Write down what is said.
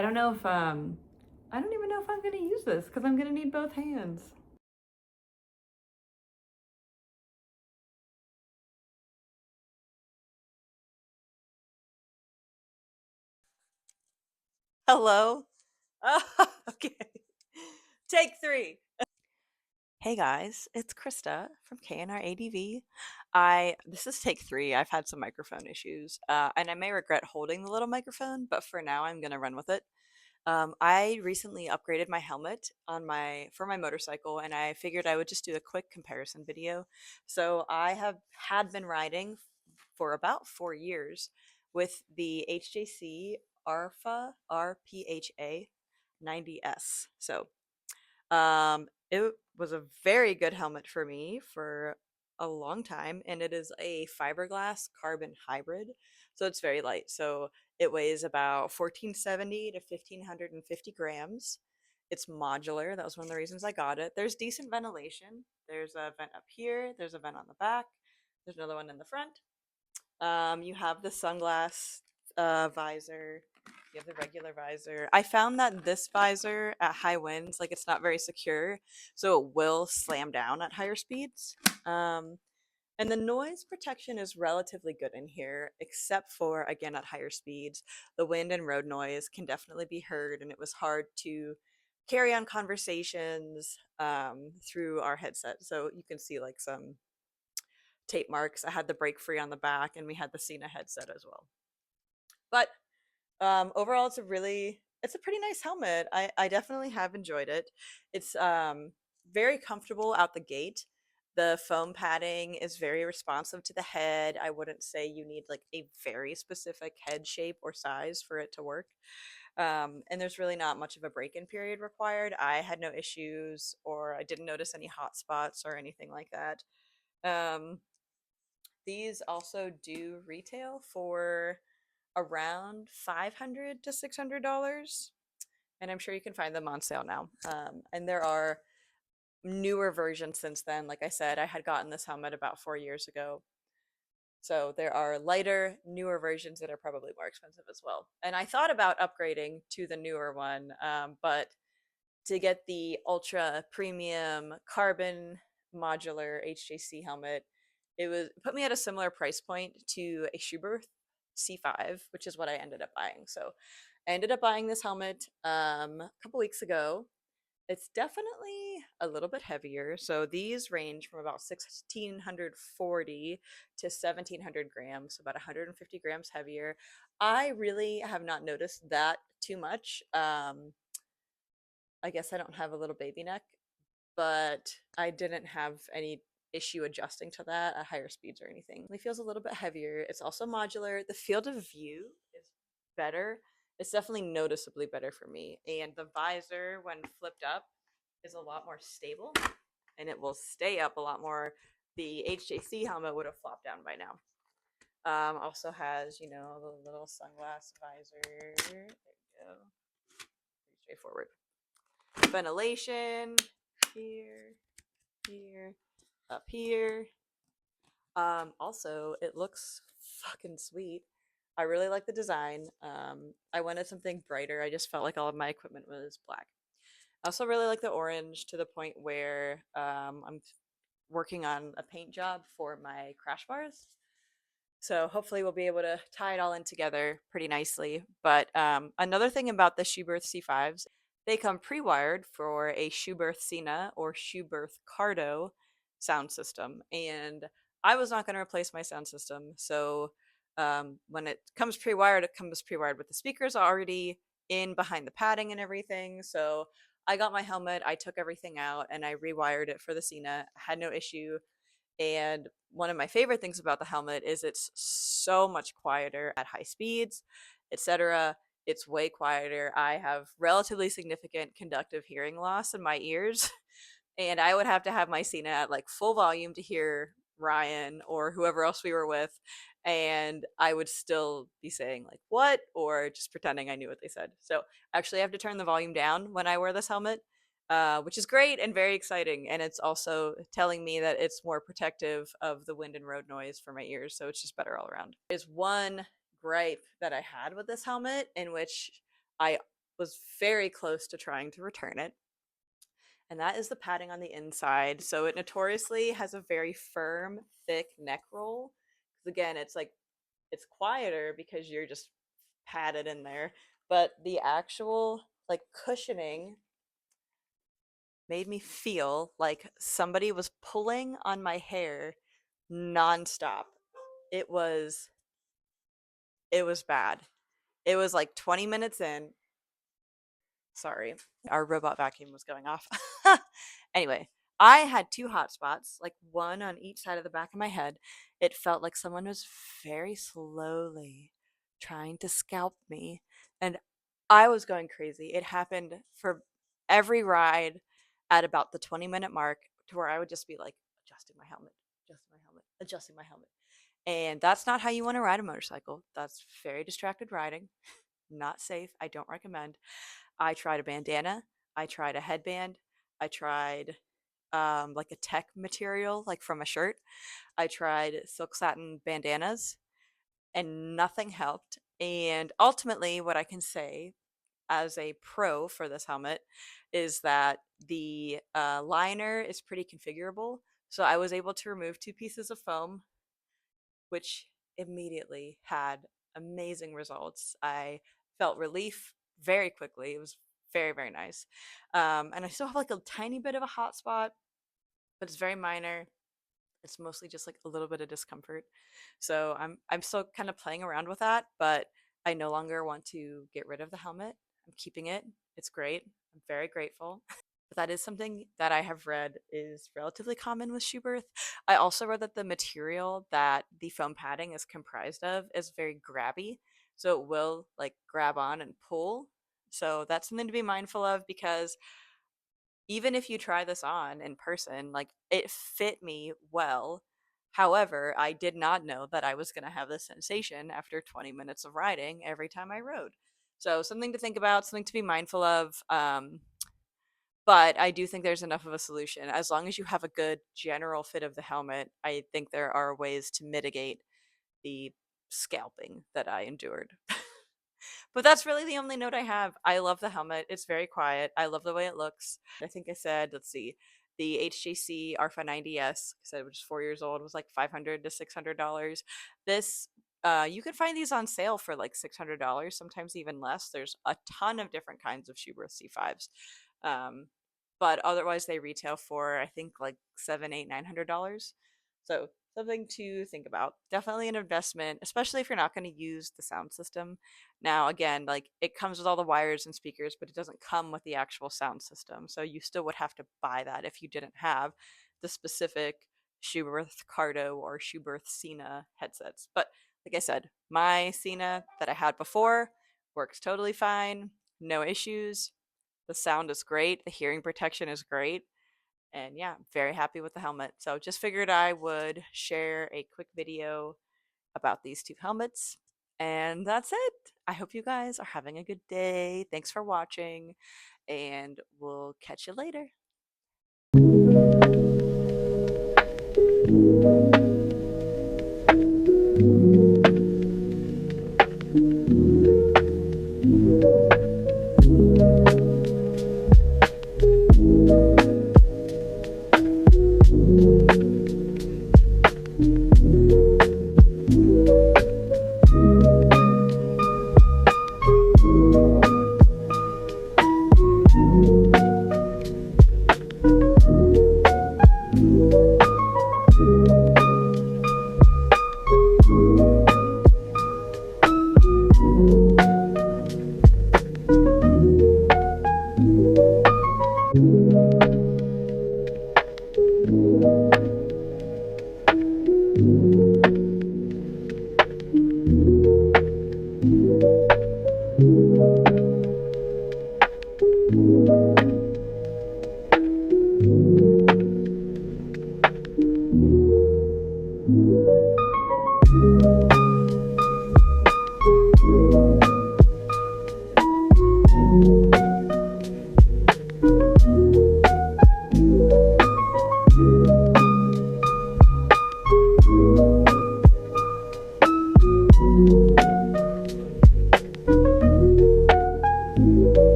I don't know if I don't even know if I'm gonna use this because I'm gonna need both hands. Hello? Oh, okay. Take three. Hey guys, it's Krista from KNR ADV. This is take three. I've had some microphone issues, and I may regret holding the little microphone, but for now I'm gonna run with it. I recently upgraded my helmet for my motorcycle, and I figured I would just do a quick comparison video. So I had been riding for about 4 years with the HJC RPHA 90S. So it was a very good helmet for me for a long time, and it is a fiberglass carbon hybrid, so it's very light. So it weighs about 1470 to 1550 grams. It's modular. That was one of the reasons I got it. There's decent ventilation. There's a vent up here. There's a vent on the back. There's another one in the front. You have the sunglass visor. You have the regular visor. I found that this visor at high winds, like it's not very secure, so it will slam down at higher speeds. Um, and the noise protection is relatively good in here, except for, again, at higher speeds. The wind and road noise can definitely be heard, and it was hard to carry on conversations through our headset. So you can see like some tape marks. I had the brake free on the back, and we had the Cena headset as well. But overall, it's a pretty nice helmet. I definitely have enjoyed it. It's very comfortable out the gate. The foam padding is very responsive to the head. I wouldn't say you need like a very specific head shape or size for it to work. And there's really not much of a break-in period required. I had no issues, or I didn't notice any hot spots or anything like that. Um, these also do retail for around $500 to $600, and I'm sure you can find them on sale now. And there are newer versions since then. Like I said, I had gotten this helmet about 4 years ago. So there are lighter, newer versions that are probably more expensive as well. And I thought about upgrading to the newer one, but to get the ultra premium carbon modular HJC helmet, it put me at a similar price point to a Schuberth C5, which is what I ended up buying. So I ended up buying this helmet a couple weeks ago. It's definitely a little bit heavier. So these range from about 1640 to 1700 grams, so about 150 grams heavier. I really have not noticed that too much. I guess I don't have a little baby neck, but I didn't have any issue adjusting to that at higher speeds or anything. It feels a little bit heavier. It's also modular. The field of view is better. It's definitely noticeably better for me. And the visor, when flipped up, is a lot more stable, and it will stay up a lot more. The HJC helmet would have flopped down by now. Also has, the little sunglass visor. There you go. Pretty straightforward. Ventilation here, here, up here. Also, it looks fucking sweet. I really like the design. I wanted something brighter. I just felt like all of my equipment was black. I also really like the orange to the point where I'm working on a paint job for my crash bars. So hopefully we'll be able to tie it all in together pretty nicely. But another thing about the Schuberth C5s, they come pre-wired for a Schuberth Cena or Schuberth Cardo sound system. And I was not going to replace my sound system. So when it comes pre-wired, it comes pre-wired with the speakers already in behind the padding and everything. So I got my helmet, I took everything out, and I rewired it for the Cena. Had no issue. And one of my favorite things about the helmet is it's so much quieter at high speeds, etc. It's way quieter. I have relatively significant conductive hearing loss in my ears, and I would have to have my Cena at like full volume to hear Ryan or whoever else we were with, and I would still be saying like what, or just pretending I knew what they said. So actually I have to turn the volume down when I wear this helmet, which is great and very exciting, and it's also telling me that it's more protective of the wind and road noise for my ears, so it's just better all around. There's one gripe that I had with this helmet in which I was very close to trying to return it. And that is the padding on the inside. So it notoriously has a very firm, thick neck roll. Because again, it's like it's quieter because you're just padded in there. But the actual like cushioning made me feel like somebody was pulling on my hair nonstop. It was it was bad. It was like 20 minutes in. Sorry, our robot vacuum was going off. Anyway, I had two hot spots, like one on each side of the back of my head. It felt like someone was very slowly trying to scalp me, and I was going crazy. It happened for every ride at about the 20-minute mark, to where I would just be like adjusting my helmet, adjusting my helmet, adjusting my helmet. And that's not how you want to ride a motorcycle. That's very distracted riding. Not safe. I don't recommend. I tried a bandana. I tried a headband. I tried like a tech material, like from a shirt. I tried silk satin bandanas, and nothing helped. And ultimately, what I can say as a pro for this helmet is that the liner is pretty configurable. So I was able to remove two pieces of foam, which immediately had amazing results. I felt relief very quickly. It was very, very nice. And I still have like a tiny bit of a hot spot, but it's very minor. It's mostly just like a little bit of discomfort. So I'm still kind of playing around with that, but I no longer want to get rid of the helmet. I'm keeping it. It's great. I'm very grateful. But that is something that I have read is relatively common with Schuberth. I also read that the material that the foam padding is comprised of is very grabby, so it will like grab on and pull. So that's something to be mindful of, because even if you try this on in person, like it fit me well. However, I did not know that I was going to have this sensation after 20 minutes of riding every time I rode. So something to think about, something to be mindful of. But I do think there's enough of a solution. As long as you have a good general fit of the helmet, I think there are ways to mitigate the scalping that I endured. But that's really the only note I have. I love the helmet. It's very quiet. I love the way it looks. I think I said, let's see, the HJC RPHA 90S, said which is 4 years old, was like $500 to $600. This you can find these on sale for like $600, sometimes even less. There's a ton of different kinds of Schuberth C5s. Um, but otherwise they retail for I think like $700, $800, $900. So something to think about. Definitely an investment, especially if you're not going to use the sound system. Now, again, like it comes with all the wires and speakers, but it doesn't come with the actual sound system. So you still would have to buy that if you didn't have the specific Schuberth Cardo or Schuberth Sena headsets. But like I said, my Sena that I had before works totally fine, no issues. The sound is great, the hearing protection is great, and yeah, I'm very happy with the helmet. So just figured I would share a quick video about these two helmets. And that's it. I hope you guys are having a good day. Thanks for watching, and we'll catch you later.